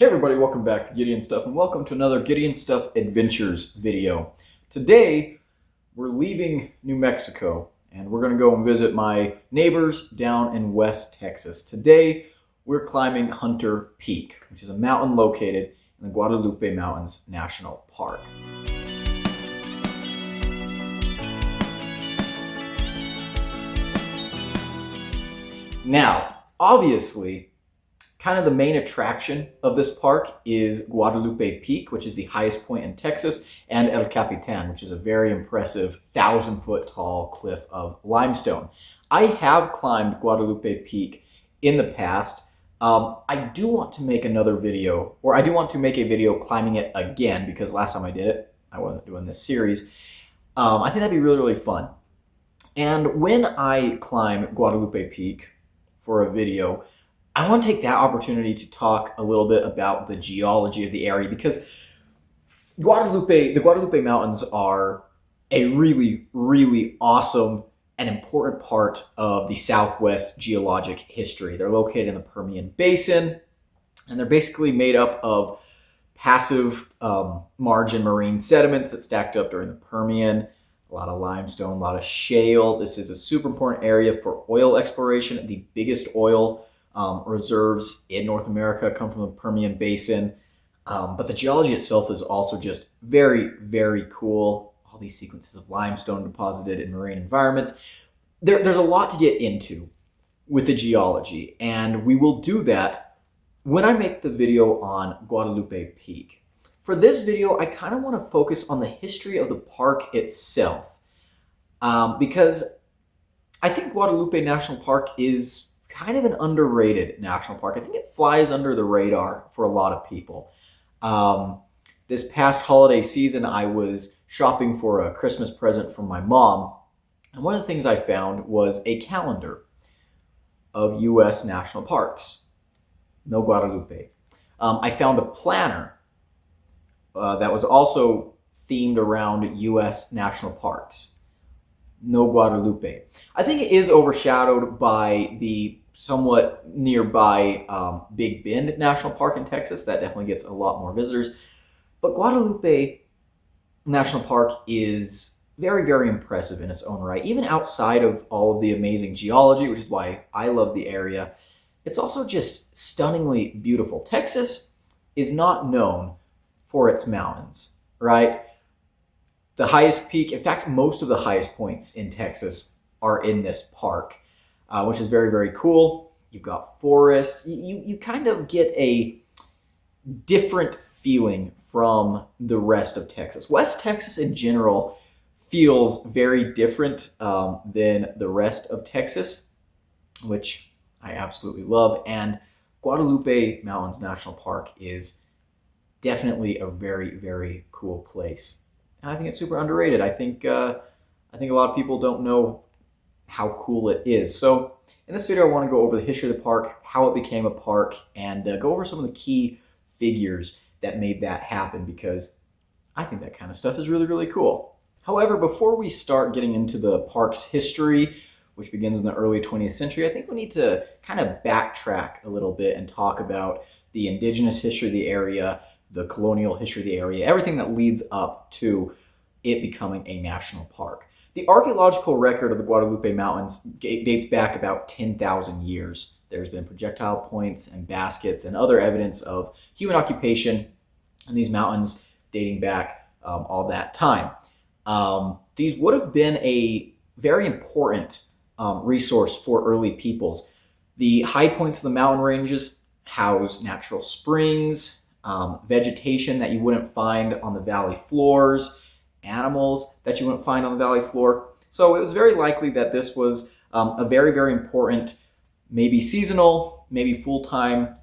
Hey everybody, welcome back to Gideon Stuff and welcome to another Gideon Stuff Adventures video. Today, we're leaving New Mexico and we're going to go and visit my neighbors down in West Texas. Today, we're climbing Hunter Peak, which is a mountain located in the Guadalupe Mountains National Park. Now, obviously, kind of the main attraction of this park is Guadalupe Peak, which is the highest point in Texas, and El Capitan, which is a very impressive 1,000-foot tall cliff of limestone. I have climbed Guadalupe Peak in the past. I do want to make another video, or I do want to make a video climbing it again, because last time I did it, I wasn't doing this series. I think that'd be really, really fun. And when I climb Guadalupe Peak for a video, I want to take that opportunity to talk a little bit about the geology of the area, because the Guadalupe Mountains are a really, really awesome and important part of the Southwest geologic history. They're located in the Permian Basin, and they're basically made up of passive margin marine sediments that stacked up during the Permian. A lot of limestone, a lot of shale. This is a super important area for oil exploration. The biggest oil reserves in North America come from the Permian Basin. But the geology itself is also just very, very cool. All these sequences of limestone deposited in marine environments. There's a lot to get into with the geology, and we will do that when I make the video on Guadalupe Peak. For this video, I kind of want to focus on the history of the park itself, because I think Guadalupe National Park is kind of an underrated national park. I think it flies under the radar for a lot of people. This past holiday season, I was shopping for a Christmas present from my mom, and one of the things I found was a calendar of U.S. national parks. No Guadalupe. I found a planner that was also themed around U.S. national parks. No Guadalupe. I think it is overshadowed by the somewhat nearby Big Bend National Park in Texas. That definitely gets a lot more visitors. But Guadalupe National Park is very, very impressive in its own right. Even outside of all of the amazing geology, which is why I love the area, it's also just stunningly beautiful. Texas is not known for its mountains, right? The highest peak, in fact, most of the highest points in Texas are in this park, which is very, very cool. You've got forests. You kind of get a different feeling from the rest of Texas. West Texas in general feels very different than the rest of Texas, which I absolutely love. And Guadalupe Mountains National Park is definitely a very, very cool place. And I think it's super underrated. I think a lot of people don't know how cool it is. So in this video, I want to go over the history of the park, how it became a park, and go over some of the key figures that made that happen, because I think that kind of stuff is really, really cool. However, before we start getting into the park's history, which begins in the early 20th century, I think we need to kind of backtrack a little bit and talk about the indigenous history of the area, the colonial history of the area, everything that leads up to it becoming a national park. The archaeological record of the Guadalupe Mountains dates back about 10,000 years. There's been projectile points and baskets and other evidence of human occupation in these mountains dating back all that time. These would have been a very important resource for early peoples. The high points of the mountain ranges house natural springs, vegetation that you wouldn't find on the valley floors, animals that you wouldn't find on the valley floor. So it was very likely that this was a very, very important, maybe seasonal, maybe full-time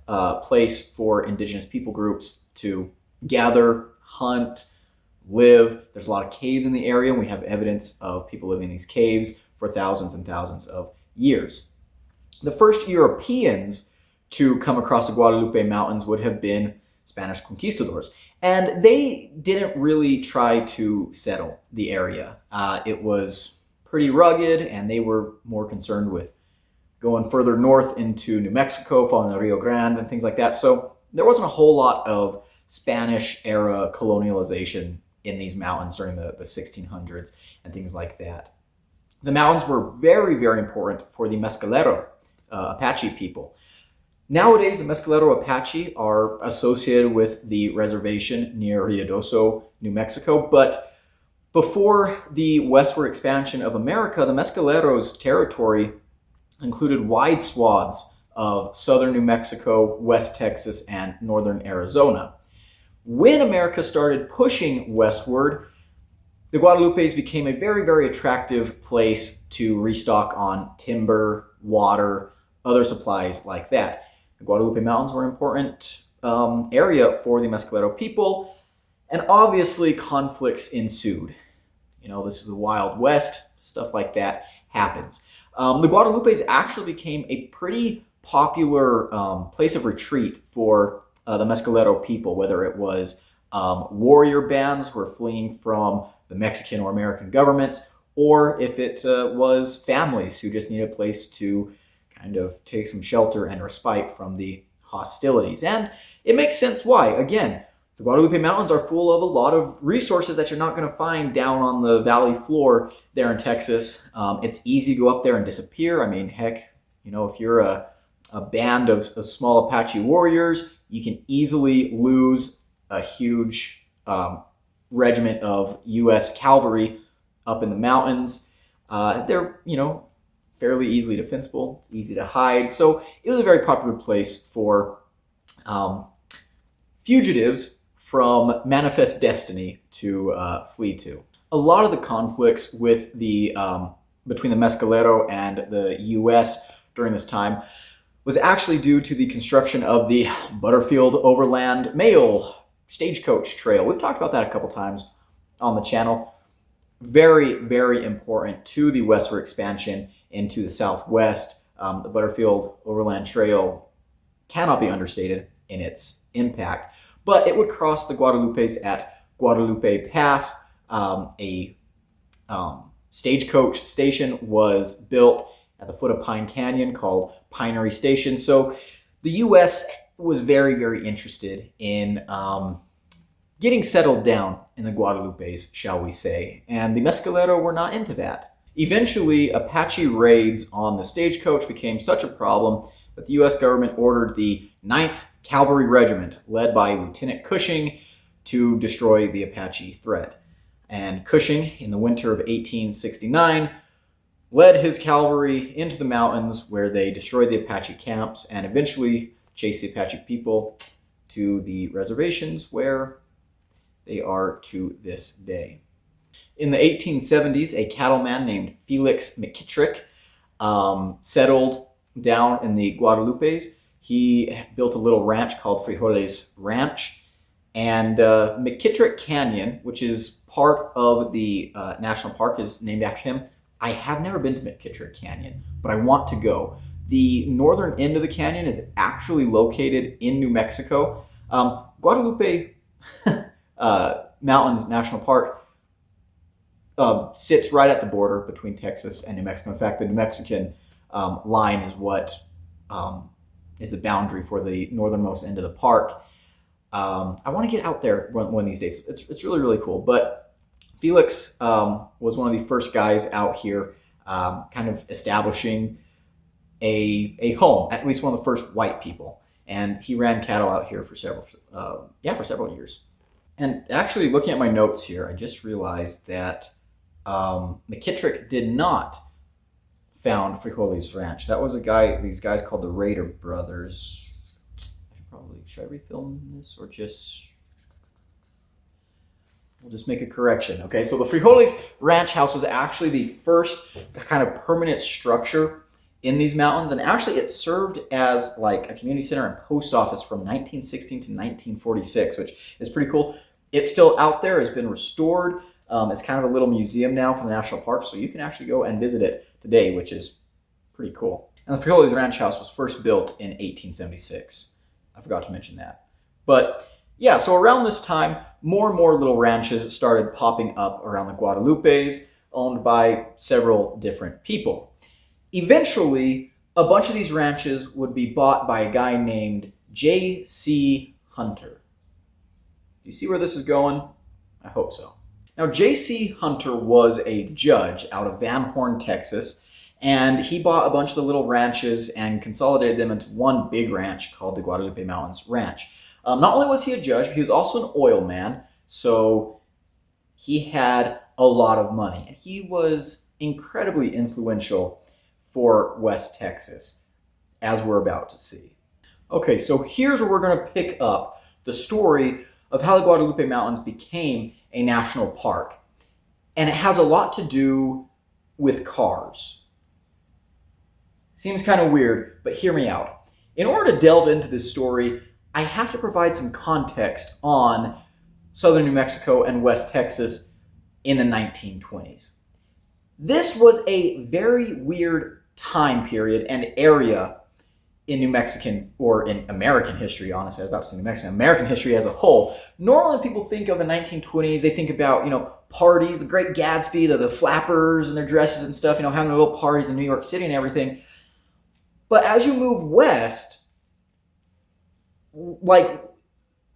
place for indigenous people groups to gather, hunt, live. There's a lot of caves in the area, and we have evidence of people living in these caves for thousands and thousands of years. The first Europeans to come across the Guadalupe Mountains would have been Spanish conquistadors, and they didn't really try to settle the area. It was pretty rugged, and they were more concerned with going further north into New Mexico, following the Rio Grande and things like that. So there wasn't a whole lot of Spanish era colonialization in these mountains during the 1600s and things like that. The mountains were very, very important for the Mescalero Apache people. Nowadays, the Mescalero Apache are associated with the reservation near Ruidoso, New Mexico, but before the westward expansion of America, the Mescaleros' territory included wide swaths of southern New Mexico, West Texas, and northern Arizona. When America started pushing westward, the Guadalupes became a very, very attractive place to restock on timber, water, other supplies like that. The Guadalupe Mountains were an important area for the Mescalero people, and obviously conflicts ensued. You know, this is the Wild West, stuff like that happens. The Guadalupes actually became a pretty popular place of retreat for the Mescalero people, whether it was warrior bands who were fleeing from the Mexican or American governments, or if it was families who just needed a place to kind of take some shelter and respite from the hostilities. And it makes sense why. Again, the Guadalupe Mountains are full of a lot of resources that you're not going to find down on the valley floor there in Texas. It's easy to go up there and disappear. I mean, heck, you know, if you're a band of small Apache warriors, you can easily lose a huge regiment of U.S. cavalry up in the mountains. They're, you know, fairly easily defensible, it's easy to hide. So it was a very popular place for fugitives from manifest destiny to flee to. A lot of the conflicts with the between the Mescalero and the U.S. during this time was actually due to the construction of the Butterfield Overland Mail Stagecoach Trail. We've talked about that a couple times on the channel. Very, very important to the westward expansion into the Southwest. The Butterfield Overland Trail cannot be understated in its impact, but it would cross the Guadalupes at Guadalupe Pass. A stagecoach station was built at the foot of Pine Canyon called Pinery Station. So the U.S. was very, very interested in getting settled down in the Guadalupes, shall we say, and the Mescalero were not into that. Eventually, Apache raids on the stagecoach became such a problem that the U.S. government ordered the 9th Cavalry Regiment, led by Lieutenant Cushing, to destroy the Apache threat. And Cushing, in the winter of 1869, led his cavalry into the mountains where they destroyed the Apache camps and eventually chased the Apache people to the reservations where they are to this day. In the 1870s, a cattleman named Felix McKittrick settled down in the Guadalupes. He built a little ranch called Frijoles Ranch. And McKittrick Canyon, which is part of the national park, is named after him. I have never been to McKittrick Canyon, but I want to go. The northern end of the canyon is actually located in New Mexico. Guadalupe Mountains National Park sits right at the border between Texas and New Mexico. In fact, the New Mexican line is what is the boundary for the northernmost end of the park. I want to get out there one of these days. It's really, really cool. But Felix was one of the first guys out here kind of establishing a home, at least one of the first white people. And he ran cattle out here for several years. And actually, looking at my notes here, I just realized that McKittrick did not found Frijoles Ranch. That was these guys called the Raider Brothers. Should I refilm this or we'll just make a correction. Okay, so the Frijoles Ranch House was actually the first kind of permanent structure in these mountains, and actually it served as like a community center and post office from 1916 to 1946, which is pretty cool. It's still out there, it's been restored. It's kind of a little museum now for the national park, so you can actually go and visit it today, which is pretty cool. And the Frijoles Ranch House was first built in 1876. I forgot to mention that. But yeah, so around this time, more and more little ranches started popping up around the Guadalupes, owned by several different people. Eventually, a bunch of these ranches would be bought by a guy named J.C. Hunter. Do you see where this is going? I hope so. Now, J.C. Hunter was a judge out of Van Horn, Texas, and he bought a bunch of the little ranches and consolidated them into one big ranch called the Guadalupe Mountains Ranch. Not only was he a judge, but he was also an oil man, so he had a lot of money, and he was incredibly influential for West Texas, as we're about to see. Okay, so here's where we're going to pick up the story of how the Guadalupe Mountains became a national park. And it has a lot to do with cars. Seems kind of weird, but hear me out. In order to delve into this story, I have to provide some context on southern New Mexico and West Texas in the 1920s. This was a very weird time period and area in New Mexican, or in American history, honestly, I was about to say New Mexican, American history as a whole. Normally when people think of the 1920s, they think about, parties, the Great Gatsby, the flappers and their dresses and stuff, having their little parties in New York City and everything. But as you move west, like,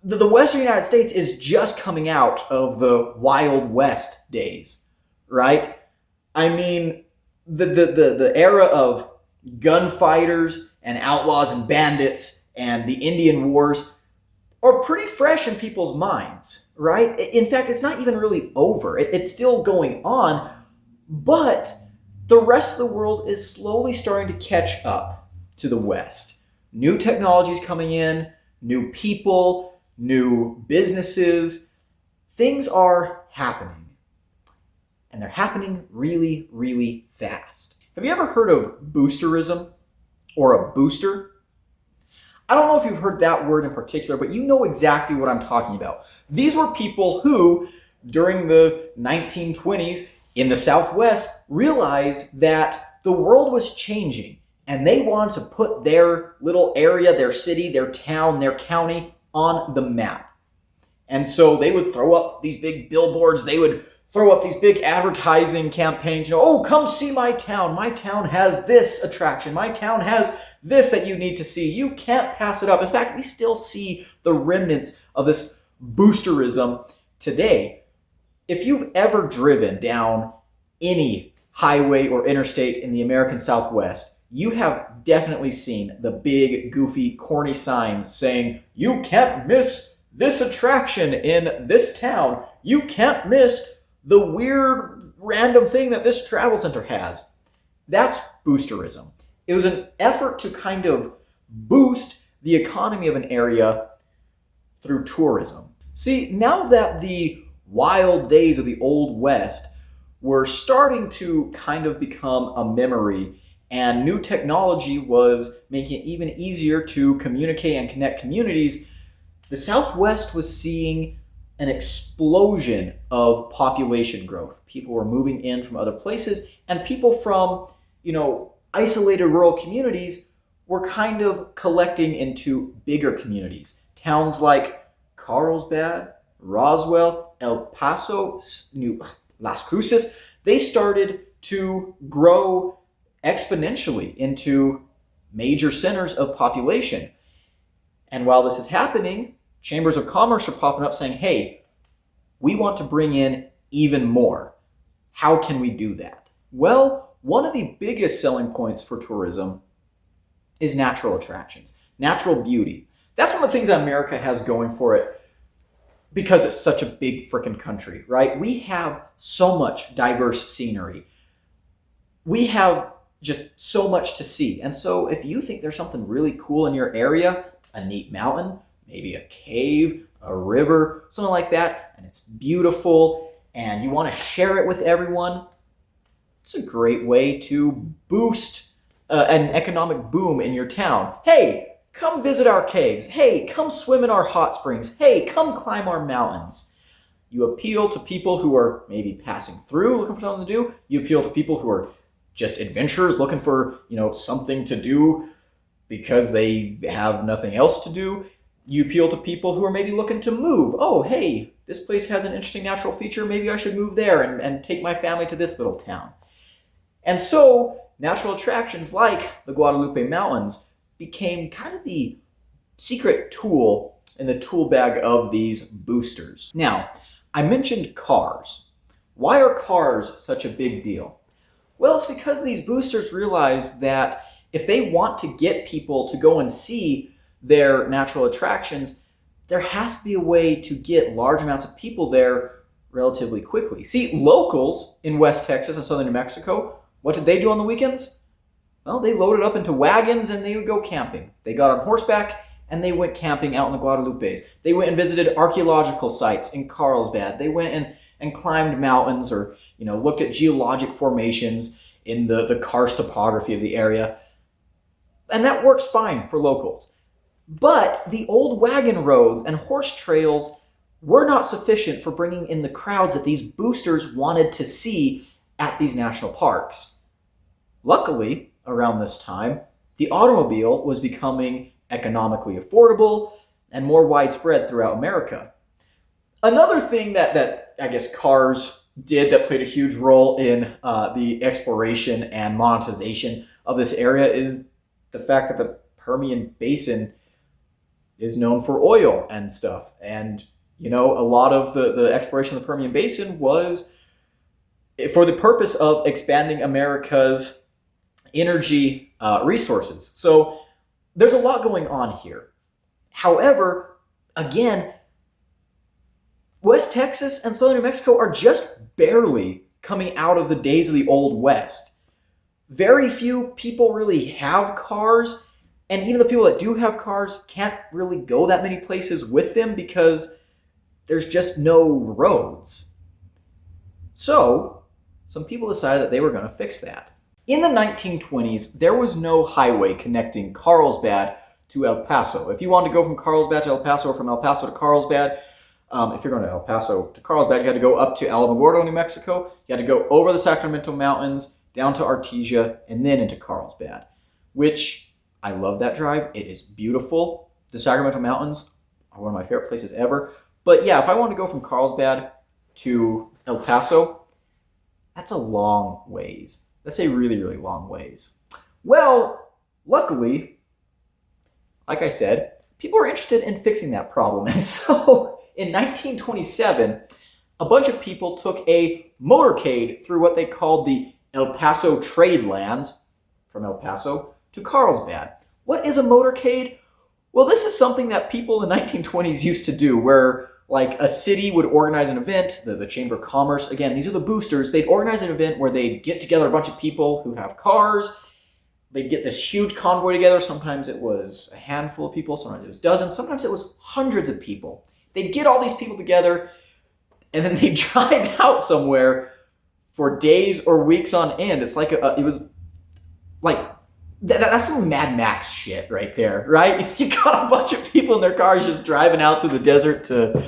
the Western United States is just coming out of the Wild West days, right? I mean, the era of gunfighters and outlaws and bandits and the Indian Wars are pretty fresh in people's minds, right? In fact, it's not even really over. It's still going on, but the rest of the world is slowly starting to catch up to the West. New technologies coming in, new people, new businesses. Things are happening. And they're happening really, really fast. Have you ever heard of boosterism or a booster? I don't know if you've heard that word in particular, but you know exactly what I'm talking about. These were people who, during the 1920s in the Southwest, realized that the world was changing and they wanted to put their little area, their city, their town, their county on the map. And so they would throw up these big billboards, they would throw up these big advertising campaigns, oh, come see my town. My town has this attraction. My town has this that you need to see. You can't pass it up. In fact, we still see the remnants of this boosterism today. If you've ever driven down any highway or interstate in the American Southwest, you have definitely seen the big, goofy, corny signs saying, you can't miss this attraction in this town. You can't miss the weird random thing that this travel center has. That's boosterism. It was an effort to kind of boost the economy of an area through tourism. See, now that the wild days of the Old West were starting to kind of become a memory, and new technology was making it even easier to communicate and connect communities, the Southwest was seeing an explosion of population growth. People were moving in from other places, and people from, isolated rural communities were kind of collecting into bigger communities. Towns like Carlsbad, Roswell, El Paso, Las Cruces, they started to grow exponentially into major centers of population. And while this is happening, chambers of commerce are popping up saying, hey, we want to bring in even more. How can we do that? Well, one of the biggest selling points for tourism is natural attractions, natural beauty. That's one of the things that America has going for it because it's such a big freaking country, right? We have so much diverse scenery. We have just so much to see. And so if you think there's something really cool in your area, a neat mountain, maybe a cave, a river, something like that, and it's beautiful, and you want to share it with everyone, it's a great way to boost an economic boom in your town. Hey, come visit our caves. Hey, come swim in our hot springs. Hey, come climb our mountains. You appeal to people who are maybe passing through, looking for something to do. You appeal to people who are just adventurers, looking for, something to do because they have nothing else to do. You appeal to people who are maybe looking to move. Oh, hey, this place has an interesting natural feature. Maybe I should move there and take my family to this little town. And so natural attractions like the Guadalupe Mountains became kind of the secret tool in the tool bag of these boosters. Now, I mentioned cars. Why are cars such a big deal? Well, it's because these boosters realize that if they want to get people to go and see their natural attractions, there has to be a way to get large amounts of people there relatively quickly. See, locals in West Texas and southern New Mexico, what did they do on the weekends? Well, they loaded up into wagons and they would go camping. They got on horseback and they went camping out in the Guadalupes. They went and visited archaeological sites in Carlsbad. They went and climbed mountains or, looked at geologic formations in the karst topography of the area. And that works fine for locals. But the old wagon roads and horse trails were not sufficient for bringing in the crowds that these boosters wanted to see at these national parks. Luckily, around this time, the automobile was becoming economically affordable and more widespread throughout America. Another thing that I guess cars did that played a huge role in the exploration and monetization of this area is the fact that the Permian Basin is known for oil and stuff. And, a lot of the exploration of the Permian Basin was for the purpose of expanding America's energy resources. So there's a lot going on here. However, again, West Texas and southern New Mexico are just barely coming out of the days of the Old West. Very few people really have cars, and even the people that do have cars can't really go that many places with them because there's just no roads. So, some people decided that they were going to fix that. In the 1920s, there was no highway connecting Carlsbad to El Paso. If you wanted to go from Carlsbad to El Paso or from El Paso to Carlsbad, if you're going to El Paso to Carlsbad, you had to go up to Alamogordo, New Mexico. You had to go over the Sacramento Mountains, down to Artesia, and then into Carlsbad, which I love that drive. It is beautiful. The Sacramento Mountains are one of my favorite places ever. But yeah, if I wanted to go from Carlsbad to El Paso, that's a long ways. That's a really, really long ways. Well, luckily, like I said, people are interested in fixing that problem. And so in 1927, a bunch of people took a motorcade through what they called the El Paso Trade Lands, from El Paso to Carlsbad. What is a motorcade? Well, this is something that people in the 1920s used to do, where like a city would organize an event, the Chamber of Commerce, again, these are the boosters, they'd organize an event where they'd get together a bunch of people who have cars, they'd get this huge convoy together, sometimes it was a handful of people, sometimes it was dozens, sometimes it was hundreds of people. They'd get all these people together, and then they'd drive out somewhere for days or weeks on end. It's like, it was like, that's some Mad Max shit right there, right? You got a bunch of people in their cars just driving out through the desert to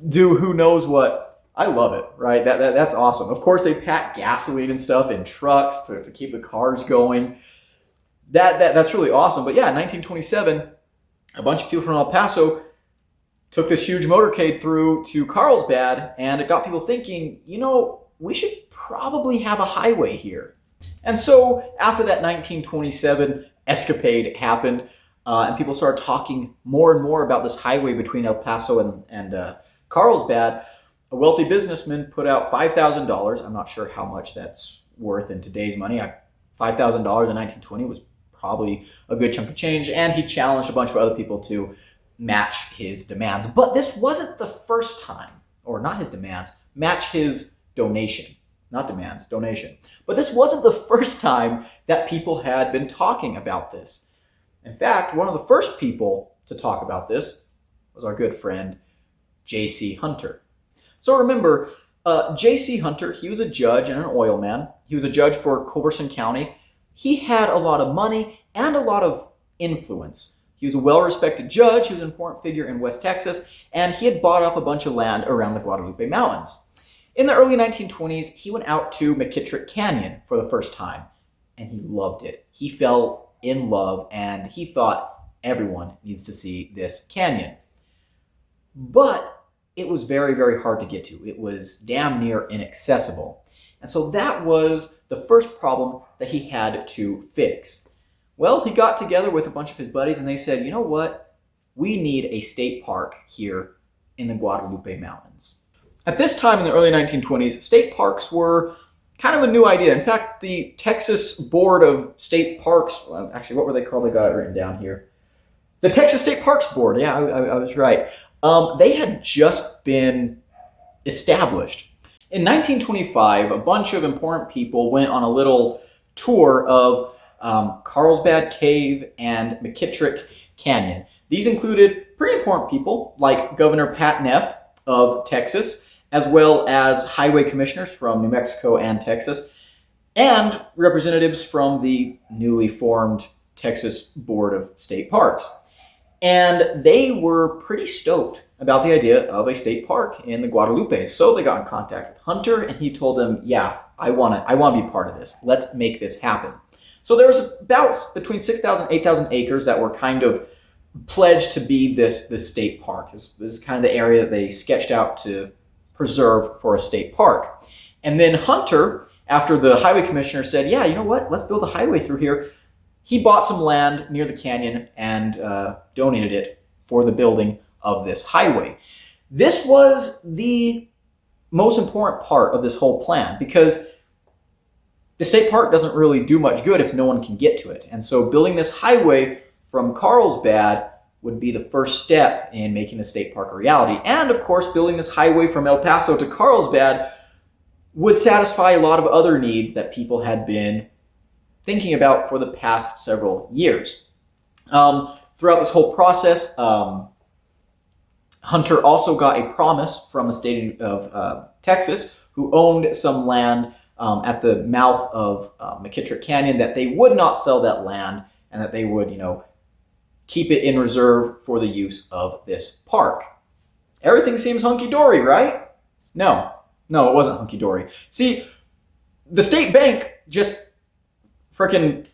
do who knows what. I love it, right? That's awesome. Of course, they pack gasoline and stuff in trucks to keep the cars going. That's really awesome. But yeah, in 1927, a bunch of people from El Paso took this huge motorcade through to Carlsbad, and it got people thinking, we should probably have a highway here. And so after that 1927 escapade happened, and people started talking more and more about this highway between El Paso and Carlsbad, a wealthy businessman put out $5,000. I'm not sure how much that's worth in today's money. $5,000 in 1920 was probably a good chunk of change, and he challenged a bunch of other people to match his demands. But this wasn't the first time, or not his demands, match his donation. Not demands, donation. But this wasn't the first time that people had been talking about this. In fact, one of the first people to talk about this was our good friend, J.C. Hunter. So remember, J.C. Hunter, he was a judge and an oil man. He was a judge for Culberson County. He had a lot of money and a lot of influence. He was a well-respected judge. He was an important figure in West Texas, and he had bought up a bunch of land around the Guadalupe Mountains. In the early 1920s, he went out to McKittrick Canyon for the first time, and he loved it. He fell in love, and he thought everyone needs to see this canyon. But it was very, very hard to get to. It was damn near inaccessible. And so that was the first problem that he had to fix. Well, he got together with a bunch of his buddies and they said, you know what? We need a state park here in the Guadalupe Mountains. At this time in the early 1920s, state parks were kind of a new idea. In fact, the Texas Board of State Parks, well, actually, what were they called? I got it written down here. The Texas State Parks Board, yeah, I was right. They had just been established. In 1925, a bunch of important people went on a little tour of Carlsbad Cave and McKittrick Canyon. These included pretty important people like Governor Pat Neff of Texas, as well as highway commissioners from New Mexico and Texas, and representatives from the newly formed Texas Board of State Parks. And they were pretty stoked about the idea of a state park in the Guadalupe. So they got in contact with Hunter, and he told them, yeah, I want to be part of this. Let's make this happen. So there was about between 6,000 and 8,000 acres that were kind of pledged to be this state park. This is kind of the area that they sketched out to preserve for a state park. And then Hunter, after the highway commissioner said, yeah, you know what, let's build a highway through here, he bought some land near the canyon and donated it for the building of this highway. This was the most important part of this whole plan because the state park doesn't really do much good if no one can get to it. And so building this highway from Carlsbad would be the first step in making the state park a reality. And of course, building this highway from El Paso to Carlsbad would satisfy a lot of other needs that people had been thinking about for the past several years. Throughout this whole process, Hunter also got a promise from the state of Texas, who owned some land at the mouth of McKittrick Canyon, that they would not sell that land and that they would, keep it in reserve for the use of this park. Everything seems hunky-dory, right? No, it wasn't hunky-dory. See, the state bank just freaking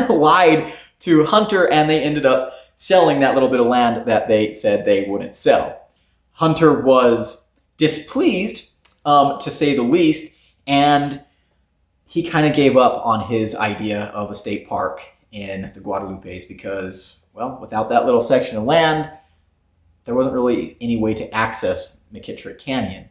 lied to Hunter, and they ended up selling that little bit of land that they said they wouldn't sell. Hunter was displeased, to say the least, and he kind of gave up on his idea of a state park in the Guadalupes because, well, without that little section of land, there wasn't really any way to access McKittrick Canyon.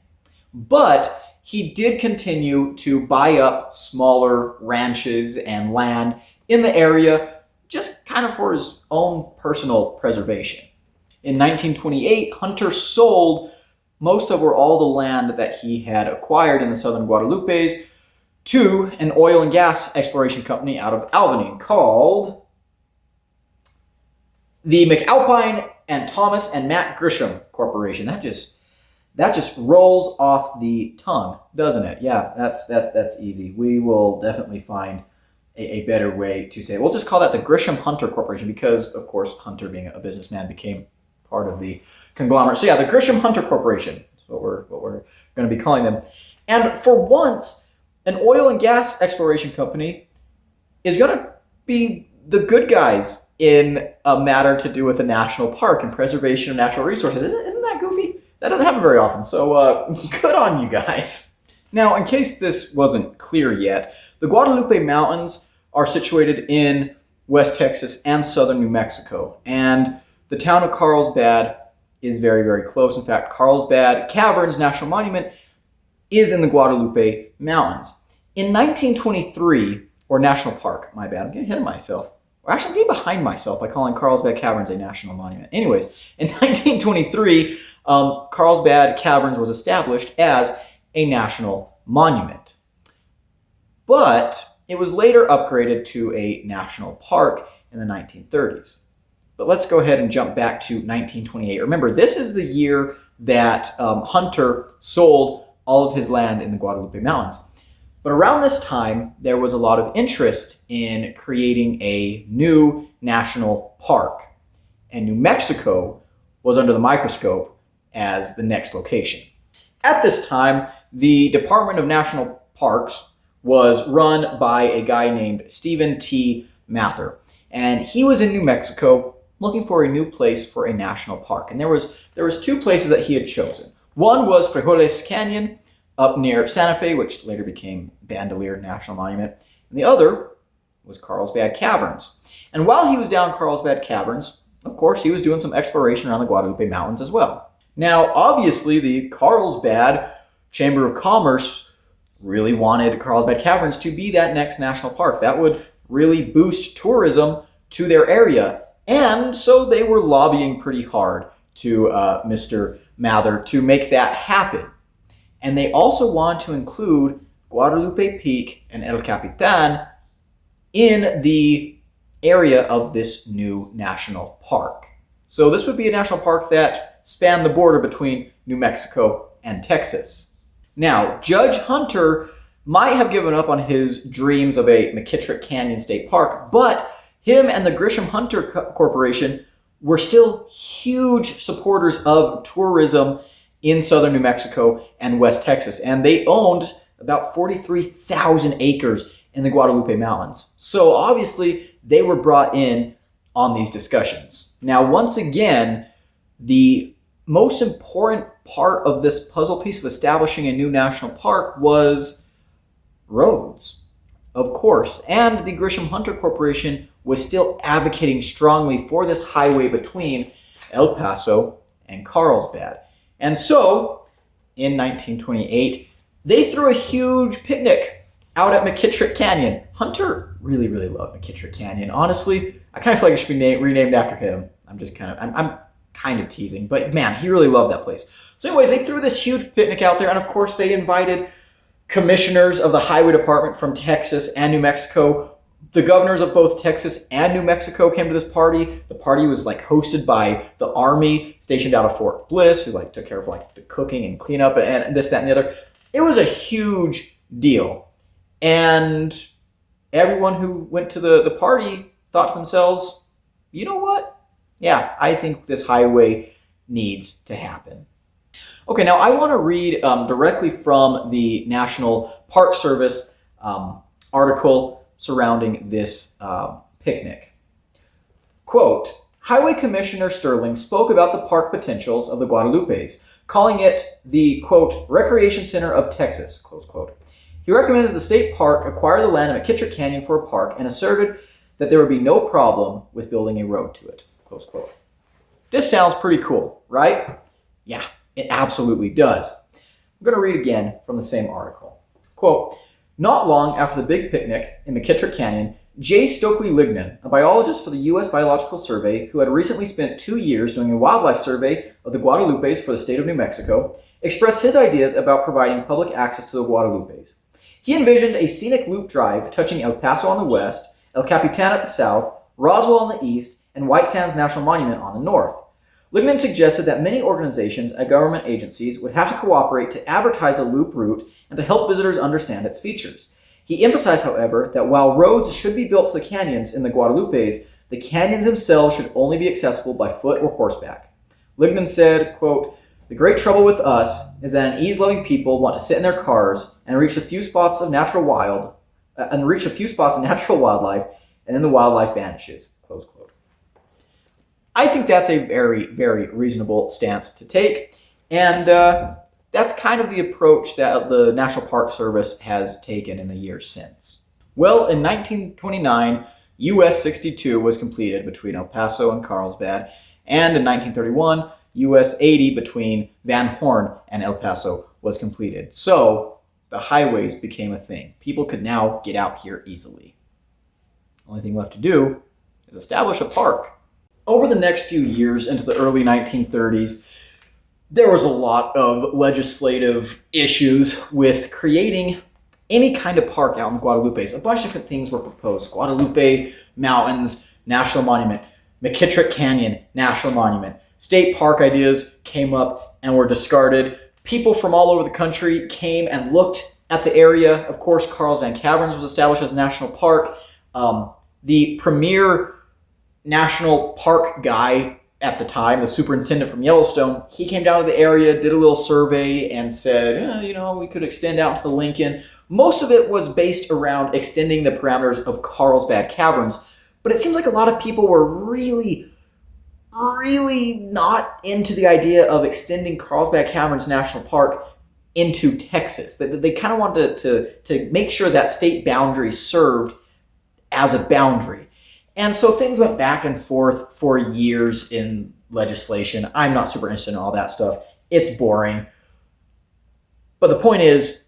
But he did continue to buy up smaller ranches and land in the area, just kind of for his own personal preservation. In 1928, Hunter sold most of all the land that he had acquired in the southern Guadalupes to an oil and gas exploration company out of Albany called the McAlpine and Thomas and Matt Grisham Corporation. That just rolls off the tongue, doesn't it? Yeah, that's easy. We will definitely find a better way to say it. We'll just call that the Grisham Hunter Corporation because, of course, Hunter, being a businessman, became part of the conglomerate. So yeah, the Grisham Hunter Corporation is what we're going to be calling them. And for once, an oil and gas exploration company is going to be the good guys in a matter to do with a national park and preservation of natural resources. Isn't that goofy? That doesn't happen very often, so good on you guys. Now, in case this wasn't clear yet, the Guadalupe Mountains are situated in West Texas and southern New Mexico, and the town of Carlsbad is very, very close. In fact, Carlsbad Caverns National Monument is in the Guadalupe Mountains. In 1923, or National Park, my bad, I'm getting ahead of myself. Or actually, I'm getting behind myself by calling Carlsbad Caverns a national monument. Anyways, in 1923, Carlsbad Caverns was established as a national monument. But it was later upgraded to a national park in the 1930s. But let's go ahead and jump back to 1928. Remember, this is the year that Hunter sold all of his land in the Guadalupe Mountains. But around this time, there was a lot of interest in creating a new national park. And New Mexico was under the microscope as the next location. At this time, the Department of National Parks was run by a guy named Stephen T. Mather. And he was in New Mexico looking for a new place for a national park. And there was two places that he had chosen. One was Frijoles Canyon up near Santa Fe, which later became Bandelier National Monument. And the other was Carlsbad Caverns. And while he was down Carlsbad Caverns, of course, he was doing some exploration around the Guadalupe Mountains as well. Now, obviously, the Carlsbad Chamber of Commerce really wanted Carlsbad Caverns to be that next national park. That would really boost tourism to their area. And so they were lobbying pretty hard to Mr. Mather to make that happen. And they also wanted to include Guadalupe Peak and El Capitan in the area of this new national park. So this would be a national park that spanned the border between New Mexico and Texas. Now, Judge Hunter might have given up on his dreams of a McKittrick Canyon State Park, but him and the Grisham-Hunter Corporation were still huge supporters of tourism in southern New Mexico and West Texas, and they owned about 43,000 acres in the Guadalupe Mountains. So obviously, they were brought in on these discussions. Now, once again, the most important part of this puzzle piece of establishing a new national park was roads, of course. And the Grisham-Hunter Corporation was still advocating strongly for this highway between El Paso and Carlsbad. And so, in 1928, they threw a huge picnic out at McKittrick Canyon. Hunter really, really loved McKittrick Canyon. Honestly, I kind of feel like it should be renamed after him. I'm kind of teasing, but man, he really loved that place. So anyways, they threw this huge picnic out there, and of course they invited commissioners of the highway department from Texas and New Mexico. The governors of both Texas and New Mexico came to this party. The party was hosted by the Army stationed out of Fort Bliss, who took care of the cooking and cleanup and this, that, and the other. It was a huge deal. And everyone who went to the party thought to themselves, you know what? Yeah, I think this highway needs to happen. Okay, now I want to read directly from the National Park Service article surrounding this picnic. Quote, Highway Commissioner Sterling spoke about the park potentials of the Guadalupes, calling it the, quote, recreation center of Texas, close quote. He recommended the state park acquire the land of McKittrick Canyon for a park and asserted that there would be no problem with building a road to it, close quote. This sounds pretty cool, right? Yeah, it absolutely does. I'm going to read again from the same article. Quote, not long after the big picnic in McKittrick Canyon, J. Stokely Lignan, a biologist for the U.S. Biological Survey who had recently spent 2 years doing a wildlife survey of the Guadalupes for the state of New Mexico, expressed his ideas about providing public access to the Guadalupes. He envisioned a scenic loop drive touching El Paso on the west, El Capitan at the south, Roswell on the east, and White Sands National Monument on the north. Lignan suggested that many organizations and government agencies would have to cooperate to advertise a loop route and to help visitors understand its features. He emphasized, however, that while roads should be built to the canyons in the Guadalupes, the canyons themselves should only be accessible by foot or horseback. Lignan said, quote, the great trouble with us is that an ease-loving people want to sit in their cars and reach a few spots of natural wildlife, and then the wildlife vanishes, close quote. I think that's a very, very reasonable stance to take, and that's kind of the approach that the National Park Service has taken in the years since. Well, in 1929, US 62 was completed between El Paso and Carlsbad, and in 1931, US 80 between Van Horn and El Paso was completed. So the highways became a thing. People could now get out here easily. The only thing left to do is establish a park. Over the next few years into the early 1930s, there was a lot of legislative issues with creating any kind of park out in the Guadalupes. A bunch of different things were proposed. Guadalupe Mountains National Monument, McKittrick Canyon National Monument. State park ideas came up and were discarded. People from all over the country came and looked at the area. Of course, Carlsbad Caverns was established as a national park. The premier national park guy at the time, the superintendent from Yellowstone, he came down to the area, did a little survey, and said, we could extend out to the Lincoln. Most of it was based around extending the parameters of Carlsbad Caverns, but it seems like a lot of people were really not into the idea of extending Carlsbad Caverns National Park into Texas. They kind of wanted to make sure that state boundary served as a boundary. And so things went back and forth for years in legislation. I'm not super interested in all that stuff. It's boring. But the point is,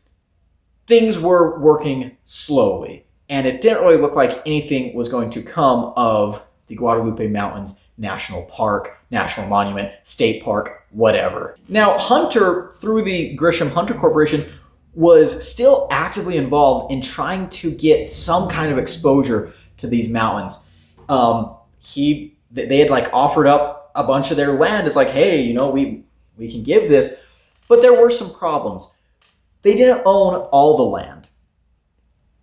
things were working slowly, and it didn't really look like anything was going to come of the Guadalupe Mountains National Park, National Monument, State Park, whatever. Now, Hunter, through the Grisham Hunter Corporation, was still actively involved in trying to get some kind of exposure to these mountains. They had like offered up a bunch of their land. It's like, hey, you know, we can give this, but there were some problems. They didn't own all the land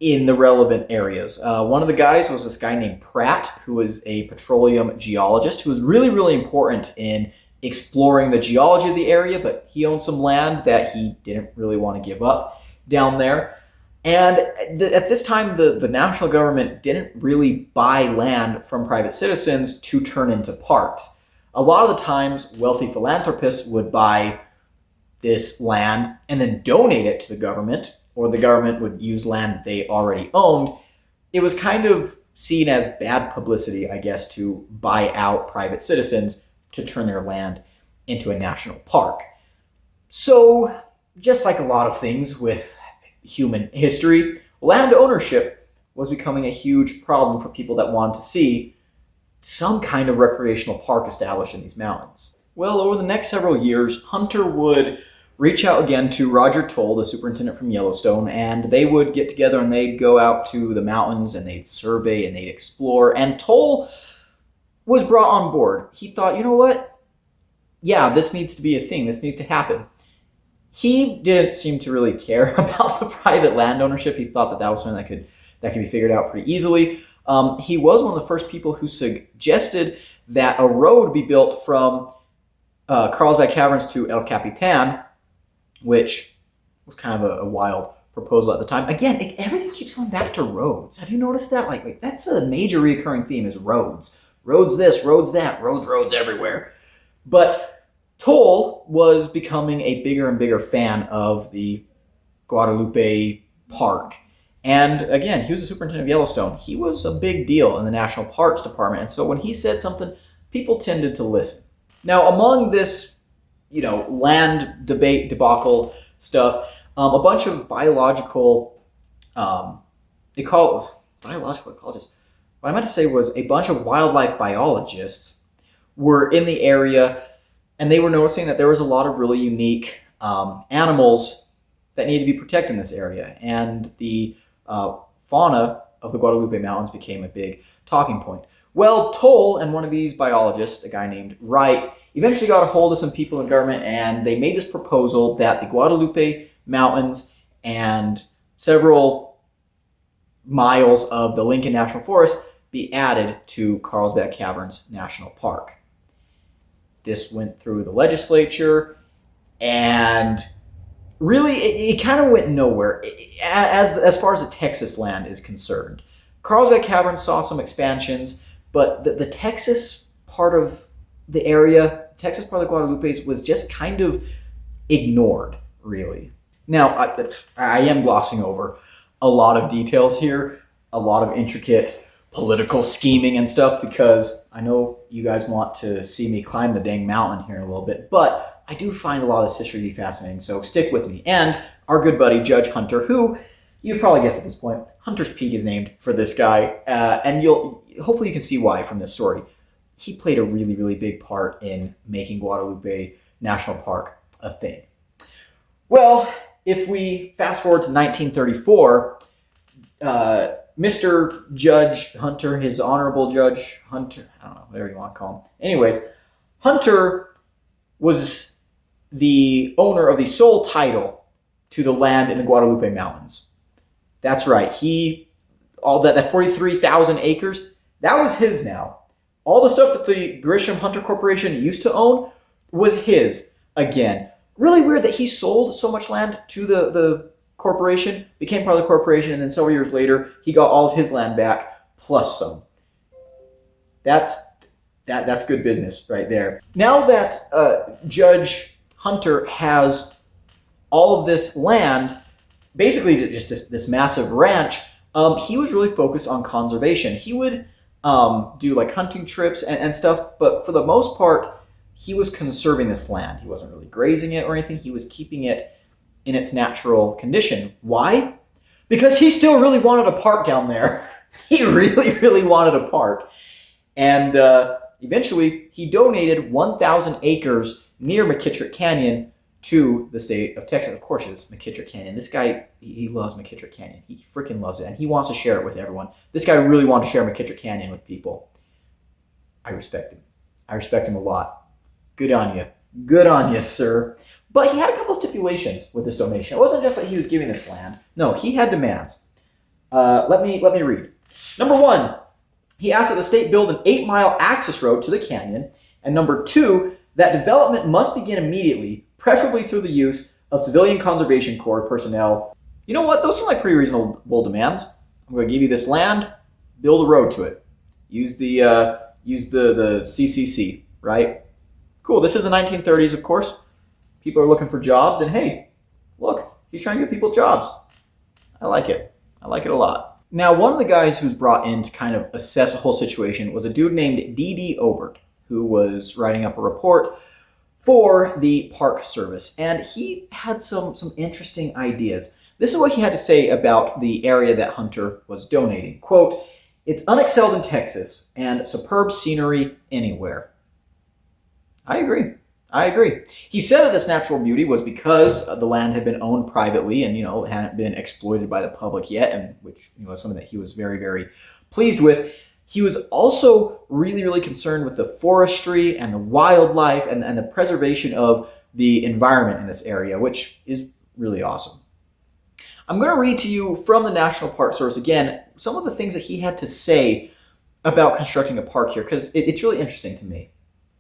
in the relevant areas. One of the guys was this guy named Pratt, who was a petroleum geologist, who was really, really important in exploring the geology of the area, but he owned some land that he didn't really want to give up down there. And at this time, the national government didn't really buy land from private citizens to turn into parks. A lot of the times, wealthy philanthropists would buy this land and then donate it to the government, or the government would use land that they already owned. It was kind of seen as bad publicity, I guess, to buy out private citizens to turn their land into a national park. So, just like a lot of things with human history, land ownership was becoming a huge problem for people that wanted to see some kind of recreational park established in these mountains. Well, over the next several years, Hunter would reach out again to Roger Toll, the superintendent from Yellowstone, and they would get together and they'd go out to the mountains and they'd survey and they'd explore. And Toll was brought on board. He thought, you know what? Yeah, this needs to be a thing. This needs to happen. He didn't seem to really care about the private land ownership. He thought that was something that could be figured out pretty easily. He was one of the first people who suggested that a road be built from Carlsbad Caverns to El Capitan, which was kind of a wild proposal at the time. Again, everything keeps going back to roads. Have you noticed that? Like that's a major recurring theme is roads. Roads this, roads that, roads everywhere. But Toll was becoming a bigger and bigger fan of the Guadalupe Park. And again, he was the superintendent of Yellowstone. He was a big deal in the National Parks Department. And so when he said something, people tended to listen. Now, among this, land debate debacle stuff, a bunch of biological, they call it biological ecologists. What I meant to say was a bunch of wildlife biologists were in the area, and they were noticing that there was a lot of really unique animals that needed to be protected in this area. And the fauna of the Guadalupe Mountains became a big talking point. Well, Toll and one of these biologists, a guy named Wright, eventually got a hold of some people in government, and they made this proposal that the Guadalupe Mountains and several miles of the Lincoln National Forest be added to Carlsbad Caverns National Park. This went through the legislature, and really, it kind of went nowhere as far as the Texas land is concerned. Carlsbad Caverns saw some expansions, but the Texas part of the area, Texas part of the Guadalupes, was just kind of ignored, really. Now, I am glossing over a lot of details here, a lot of intricate political scheming and stuff, because I know you guys want to see me climb the dang mountain here in a little bit, but I do find a lot of this history to be fascinating, so stick with me. And our good buddy, Judge Hunter, who you've probably guessed at this point, Hunter's Peak is named for this guy, and hopefully you can see why from this story. He played a really, really big part in making Guadalupe National Park a thing. Well, if we fast forward to 1934, Mr. Judge Hunter, his Honorable Judge Hunter, I don't know, whatever you want to call him. Anyways, Hunter was the owner of the sole title to the land in the Guadalupe Mountains. That's right. All that 43,000 acres, that was his now. All the stuff that the Grisham Hunter Corporation used to own was his. Again, really weird that he sold so much land to the corporation, became part of the corporation, and then several years later, he got all of his land back, plus some. That's good business right there. Now that Judge Hunter has all of this land, basically just this massive ranch, He was really focused on conservation. He would do like hunting trips and stuff, but for the most part, he was conserving this land. He wasn't really grazing it or anything. He was keeping it in its natural condition. Why? Because he still really wanted a park down there. He really, really wanted a park. And eventually, he donated 1,000 acres near McKittrick Canyon to the state of Texas. Of course, it's McKittrick Canyon. This guy, he loves McKittrick Canyon. He freaking loves it, and he wants to share it with everyone. This guy really wanted to share McKittrick Canyon with people. I respect him. I respect him a lot. Good on you. Good on you, sir. But he had a couple stipulations with this donation. It wasn't just that he was giving this land. No, he had demands. Let me read. Number 1, he asked that the state build an 8-mile access road to the canyon. And number 2, that development must begin immediately, preferably through the use of Civilian Conservation Corps personnel. You know what? Those are like pretty reasonable demands. I'm going to give you this land, build a road to it. Use the CCC, right? Cool. This is the 1930s, of course. People are looking for jobs, and hey, look, he's trying to get people jobs. I like it. I like it a lot. Now, one of the guys who's brought in to kind of assess the whole situation was a dude named D.D. Obert, who was writing up a report for the Park Service, and he had some interesting ideas. This is what he had to say about the area that Hunter was donating. Quote, "It's unexcelled in Texas and superb scenery anywhere." I agree. He said that this natural beauty was because the land had been owned privately and, it hadn't been exploited by the public yet, and which, is something that he was very, very pleased with. He was also really, really concerned with the forestry and the wildlife and the preservation of the environment in this area, which is really awesome. I'm going to read to you from the National Park Service again some of the things that he had to say about constructing a park here, because it's really interesting to me.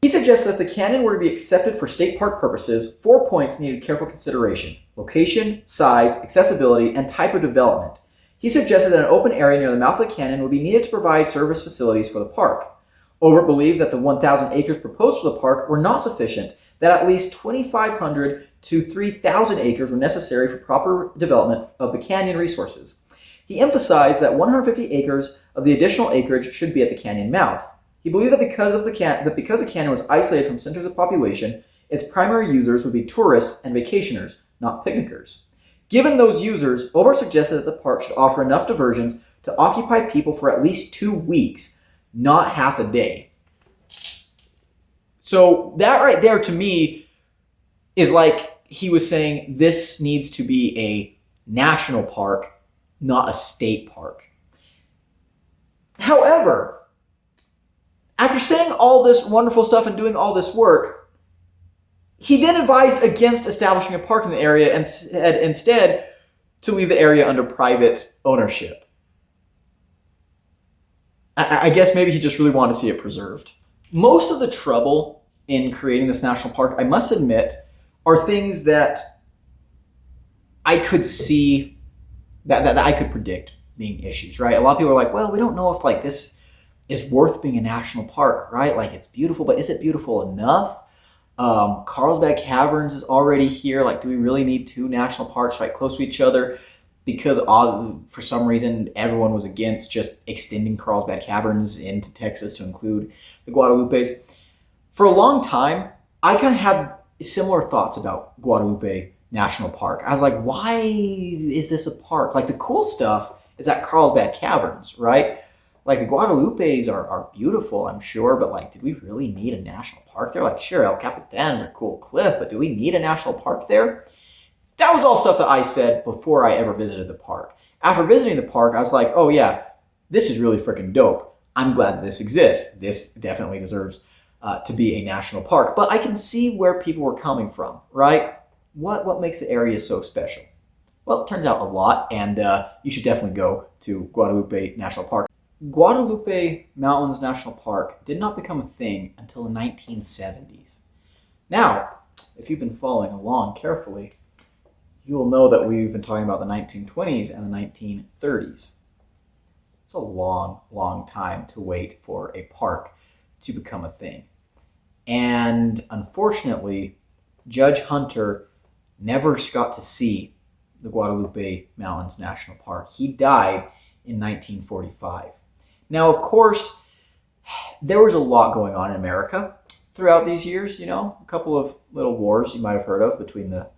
He suggests that if the canyon were to be accepted for state park purposes, 4 points needed careful consideration: location, size, accessibility, and type of development. He suggested that an open area near the mouth of the canyon would be needed to provide service facilities for the park. Obert believed that the 1,000 acres proposed for the park were not sufficient, that at least 2,500 to 3,000 acres were necessary for proper development of the canyon resources. He emphasized that 150 acres of the additional acreage should be at the canyon mouth. He believed that because the canyon was isolated from centers of population, its primary users would be tourists and vacationers, not picnickers. Given those users, Obert suggested that the park should offer enough diversions to occupy people for at least 2 weeks, not half a day. So that right there to me is like he was saying this needs to be a national park, not a state park. However, after saying all this wonderful stuff and doing all this work, he then advised against establishing a park in the area and said instead to leave the area under private ownership. I guess maybe he just really wanted to see it preserved. Most of the trouble in creating this national park, I must admit, are things that I could see, that I could predict being issues, right? A lot of people are like, well, we don't know if this is worth being a national park, right? It's beautiful, but is it beautiful enough? Carlsbad Caverns is already here. Do we really need 2 national parks right close to each other? Because for some reason, everyone was against just extending Carlsbad Caverns into Texas to include the Guadalupes. For a long time, I kind of had similar thoughts about Guadalupe National Park. I was like, why is this a park? The cool stuff is at Carlsbad Caverns, right? The Guadalupes are beautiful, I'm sure, but did we really need a national park there? Sure, El Capitan's a cool cliff, but do we need a national park there? That was all stuff that I said before I ever visited the park. After visiting the park, I was like, oh yeah, this is really freaking dope. I'm glad that this exists. This definitely deserves to be a national park. But I can see where people were coming from, right? What makes the area so special? Well, it turns out a lot, and you should definitely go to Guadalupe National Park. Guadalupe Mountains National Park did not become a thing until the 1970s. Now, if you've been following along carefully, you'll know that we've been talking about the 1920s and the 1930s. It's a long, long time to wait for a park to become a thing. And unfortunately, Judge Hunter never got to see the Guadalupe Mountains National Park. He died in 1945. Now, of course, there was a lot going on in America throughout these years, you know, a couple of little wars you might have heard of between the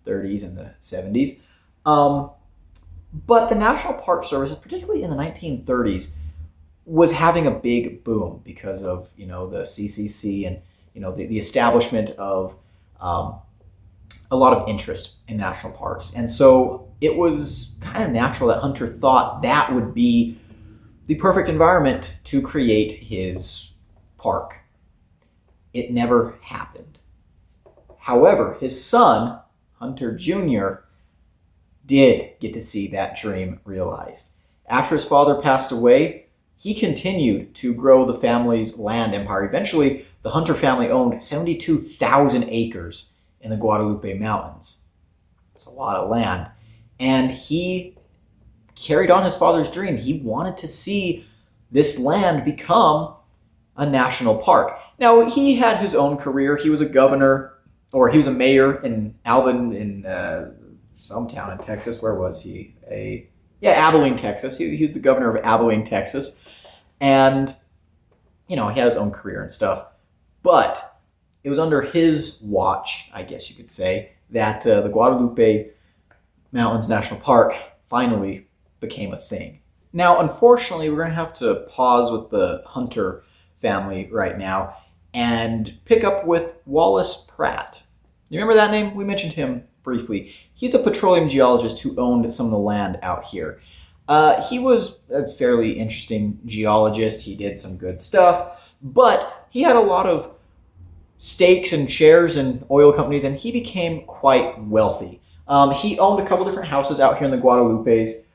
30s and the 70s. But the National Park Service, particularly in the 1930s, was having a big boom because of, you know, the CCC and, you know, the establishment of a lot of interest in national parks. And so it was kind of natural that Hunter thought that would be the perfect environment to create his park. It never happened. However, his son, Hunter Jr., did get to see that dream realized. After his father passed away, he continued to grow the family's land empire. Eventually, the Hunter family owned 72,000 acres in the Guadalupe Mountains. It's a lot of land. And he carried on his father's dream. He wanted to see this land become a national park. Now, he had his own career. He was a governor, or he was a mayor in some town in Texas. Where was he? Abilene, Texas. He was the governor of Abilene, Texas. And, you know, he had his own career and stuff. But it was under his watch, I guess you could say, that the Guadalupe Mountains National Park finally became a thing. Now, unfortunately, we're going to have to pause with the Hunter family right now and pick up with Wallace Pratt. You remember that name? We mentioned him briefly. He's a petroleum geologist who owned some of the land out here. He was a fairly interesting geologist. He did some good stuff, but he had a lot of stakes and shares in oil companies, and he became quite wealthy. He owned a couple different houses out here in the Guadalupes,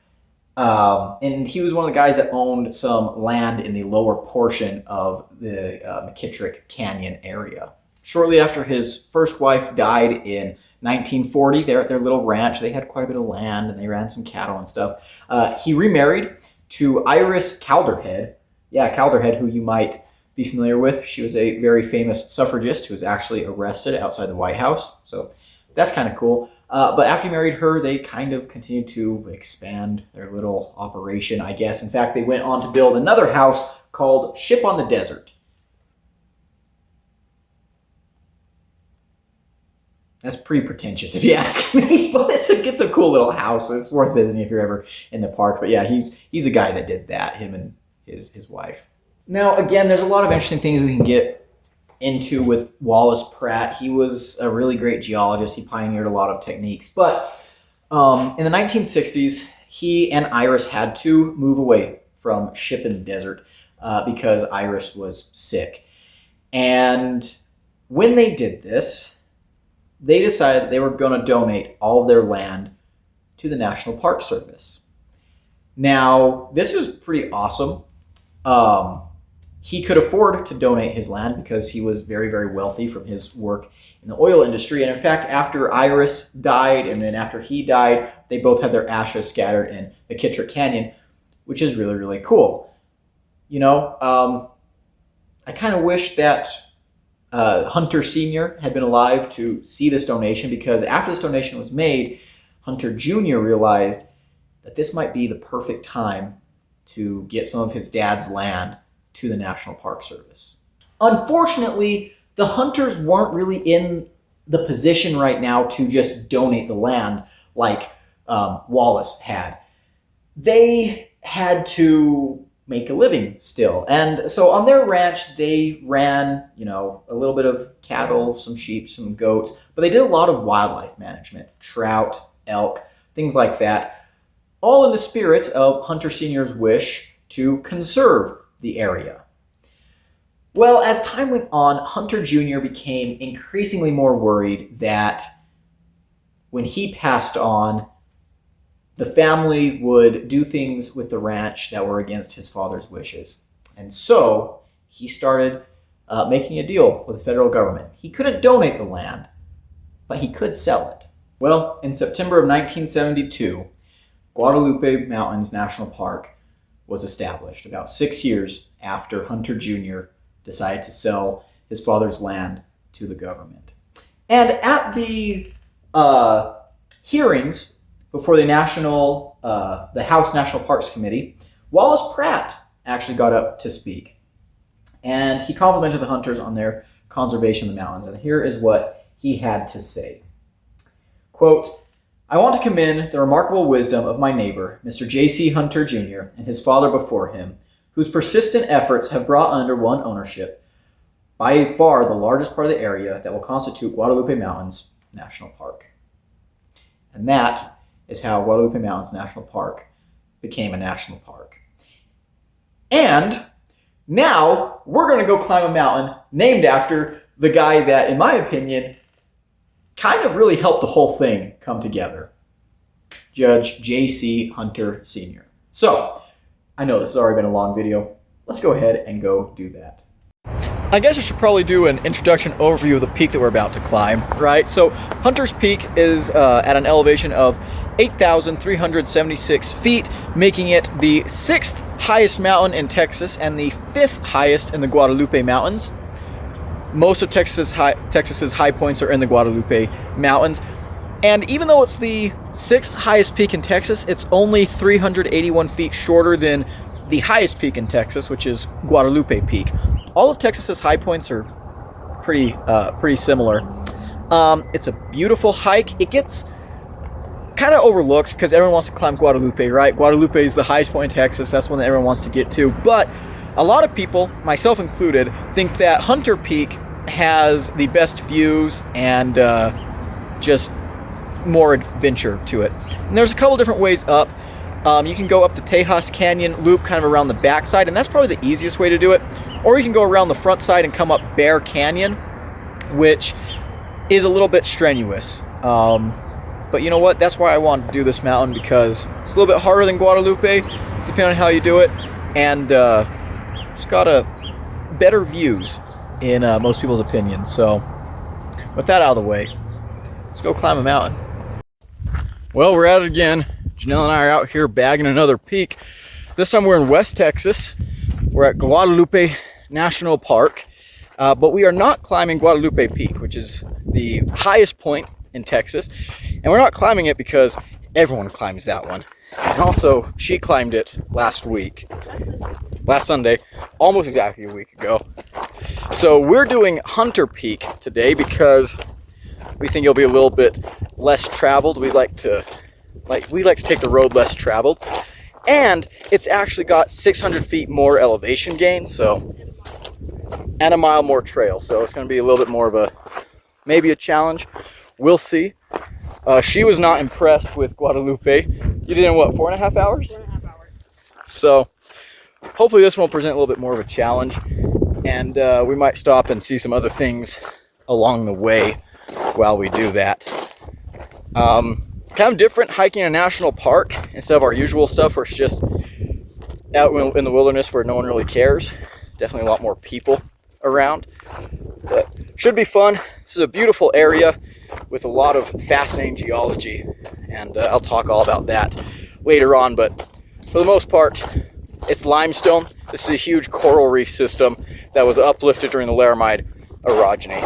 and he was one of the guys that owned some land in the lower portion of the McKittrick Canyon area. Shortly after his first wife died in 1940, there at their little ranch, they had quite a bit of land and they ran some cattle and stuff. He remarried to Iris Calderhead. Yeah, Calderhead, who you might be familiar with. She was a very famous suffragist who was actually arrested outside the White House. So that's kind of cool. But after he married her, they kind of continued to expand their little operation, I guess. In fact, they went on to build another house called Ship on the Desert. That's pretty pretentious if you ask me, but it's a cool little house. It's worth visiting if you're ever in the park. But yeah, he's the guy that did that, him and his wife. Now, again, there's a lot of interesting things we can get into with Wallace Pratt. He was a really great geologist. He pioneered a lot of techniques. But in the 1960s, he and Iris had to move away from Ship in the Desert because Iris was sick. And when they did this, they decided that they were going to donate all of their land to the National Park Service. Now, this was pretty awesome. He could afford to donate his land because he was very, very wealthy from his work in the oil industry. And in fact, after Iris died and then after he died, they both had their ashes scattered in the McKittrick Canyon, which is really, really cool. You know, I kind of wish that Hunter Sr. had been alive to see this donation, because after this donation was made, Hunter Jr. realized that this might be the perfect time to get some of his dad's land to the National Park Service. Unfortunately, the Hunters weren't really in the position right now to just donate the land like Wallace had. They had to make a living still. And so on their ranch, they ran, you know, a little bit of cattle, some sheep, some goats, but they did a lot of wildlife management, trout, elk, things like that, all in the spirit of Hunter Sr.'s wish to conserve the area. Well, as time went on, Hunter Jr. became increasingly more worried that when he passed on, the family would do things with the ranch that were against his father's wishes. And so he started making a deal with the federal government. He couldn't donate the land, but he could sell it. Well, in September of 1972, Guadalupe Mountains National Park was established about 6 years after Hunter Jr. decided to sell his father's land to the government. And at the hearings before the House National Parks Committee, Wallace Pratt actually got up to speak. And he complimented the hunters on their conservation of the mountains. And here is what he had to say. Quote, "I want to commend the remarkable wisdom of my neighbor, Mr. J.C. Hunter, Jr., and his father before him, whose persistent efforts have brought under one ownership by far the largest part of the area that will constitute Guadalupe Mountains National Park." And that is how Guadalupe Mountains National Park became a national park. And now we're going to go climb a mountain named after the guy that, in my opinion, kind of really helped the whole thing come together. Judge J.C. Hunter Sr. So, I know this has already been a long video. Let's go ahead and go do that. I guess I should probably do an introduction overview of the peak that we're about to climb, right? So, Hunter's Peak is at an elevation of 8,376 feet, making it the 6th highest mountain in Texas and the 5th highest in the Guadalupe Mountains. Most of Texas's high points are in the Guadalupe Mountains. And even though it's the 6th highest peak in Texas, it's only 381 feet shorter than the highest peak in Texas, which is Guadalupe Peak. All of Texas's high points are pretty similar. It's a beautiful hike. It gets kind of overlooked because everyone wants to climb Guadalupe, right? Guadalupe is the highest point in Texas. That's one that everyone wants to get to. But a lot of people, myself included, think that Hunter Peak has the best views and just more adventure to it. And there's a couple different ways up. You can go up the Tejas Canyon loop kind of around the backside, and that's probably the easiest way to do it. Or you can go around the front side and come up Bear Canyon, which is a little bit strenuous. But you know what? That's why I wanted to do this mountain, because it's a little bit harder than Guadalupe, depending on how you do it. And it's got better views in most people's opinions. So with that out of the way, let's go climb a mountain. Well, we're at it again. Janelle and I are out here bagging another peak. This time we're in West Texas. We're at Guadalupe National Park, but we are not climbing Guadalupe Peak, which is the highest point in Texas. And we're not climbing it because everyone climbs that one. And also, she climbed it last Sunday, almost exactly a week ago. So we're doing Hunter Peak today because we think it'll be a little bit less traveled. We like to take the road less traveled, and it's actually got 600 feet more elevation gain, and a mile more trail. So it's going to be a little bit more of maybe a challenge. We'll see. She was not impressed with Guadalupe. You did it in what, 4.5 hours? 4.5 hours. So hopefully this one will present a little bit more of a challenge, and we might stop and see some other things along the way while we do that. Kind of different hiking in a national park instead of our usual stuff where it's just out in the wilderness where no one really cares. Definitely a lot more people around, but should be fun. This is a beautiful area with a lot of fascinating geology, and I'll talk all about that later on. But for the most part, it's limestone. This is a huge coral reef system that was uplifted during the Laramide orogeny.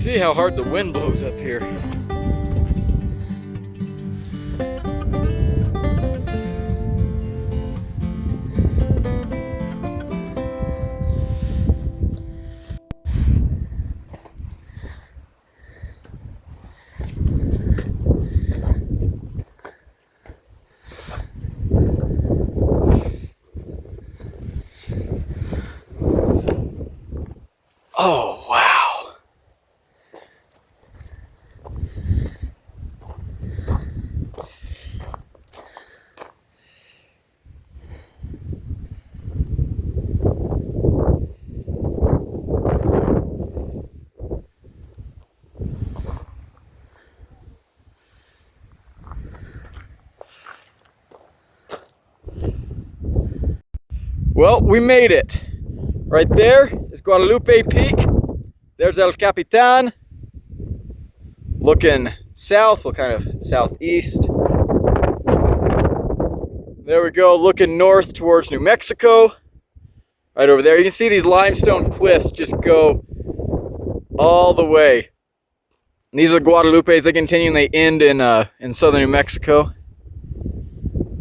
see how hard the wind blows up here. Oh, wow. Well, we made it. Right there is Guadalupe Peak. There's El Capitan. Looking south, well, kind of southeast. There we go, looking north towards New Mexico. Right over there. You can see these limestone cliffs just go all the way. And these are the Guadalupes. They continue and they end in southern New Mexico.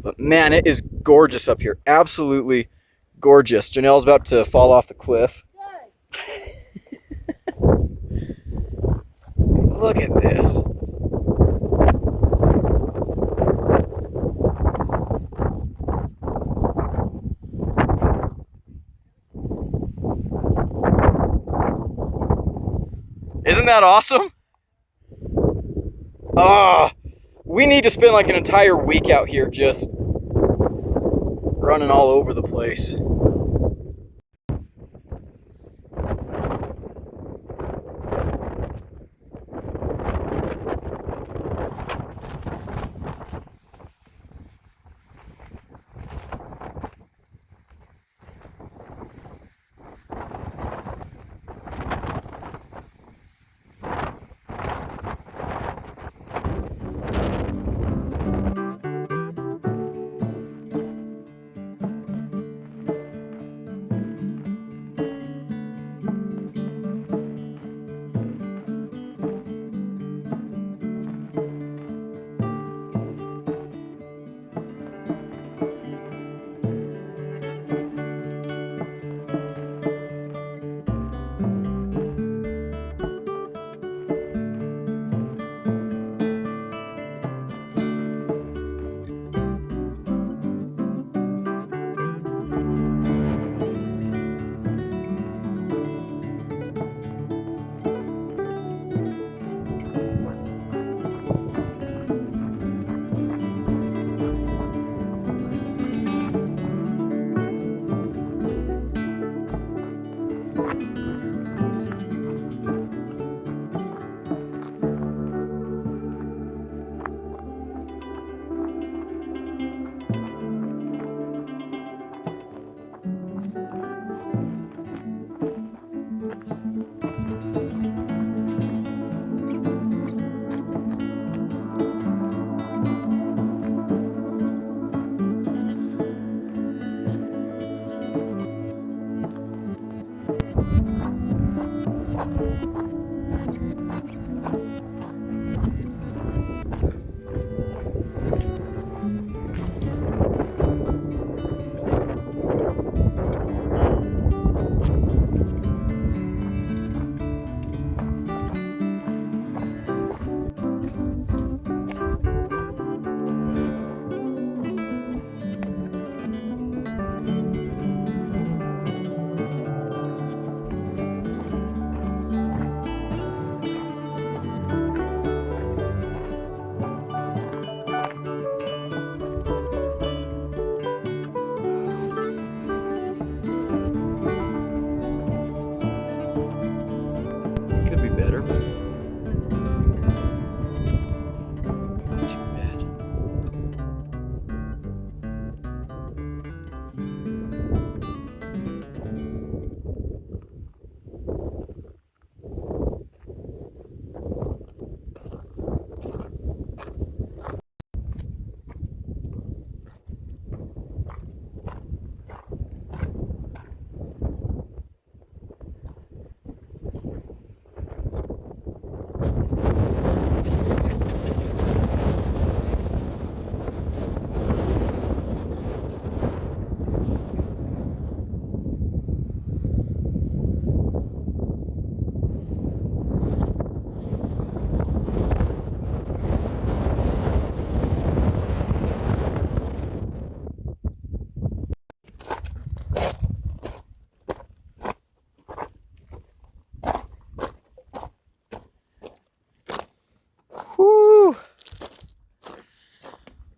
But man, it is gorgeous up here. Absolutely gorgeous. Janelle's about to fall off the cliff. Look at this. Isn't that awesome? Ah, we need to spend like an entire week out here just running all over the place.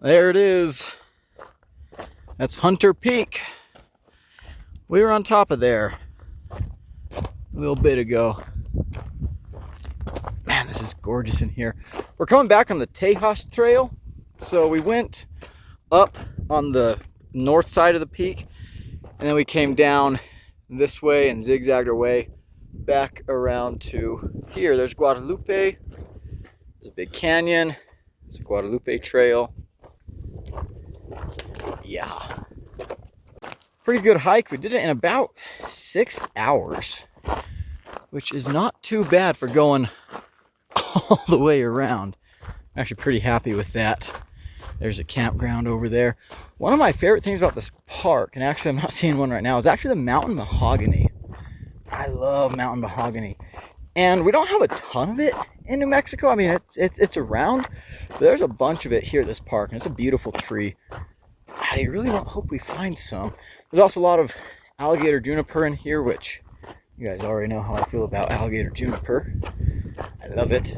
There it is. That's Hunter Peak. We were on top of there a little bit ago. Man, this is gorgeous in here. We're coming back on the Tejas Trail. So we went up on the north side of the peak, and then we came down this way and zigzagged our way back around to here. There's Guadalupe. There's a big canyon. There's a Guadalupe Trail. Yeah. Pretty good hike. We did it in about 6 hours, which is not too bad for going all the way around. I'm actually pretty happy with that. There's a campground over there. One of my favorite things about this park, and actually I'm not seeing one right now, is actually the mountain mahogany. I love mountain mahogany. And we don't have a ton of it in New Mexico. I mean, it's around, but there's a bunch of it here at this park, and it's a beautiful tree. I really hope we find some. There's also a lot of alligator juniper in here, which you guys already know how I feel about alligator juniper. I love it.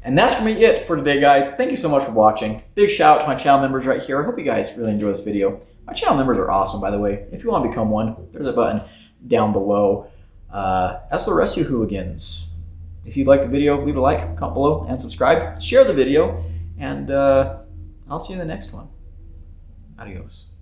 And that's gonna be it for today, guys. Thank you so much for watching. Big shout out to my channel members right here. I hope you guys really enjoy this video. My channel members are awesome, by the way. If you want to become one, there's a button down below. As for the rest of you hooligans, if you like the video, leave a like, comment below, and subscribe. Share the video, and I'll see you in the next one. Adios.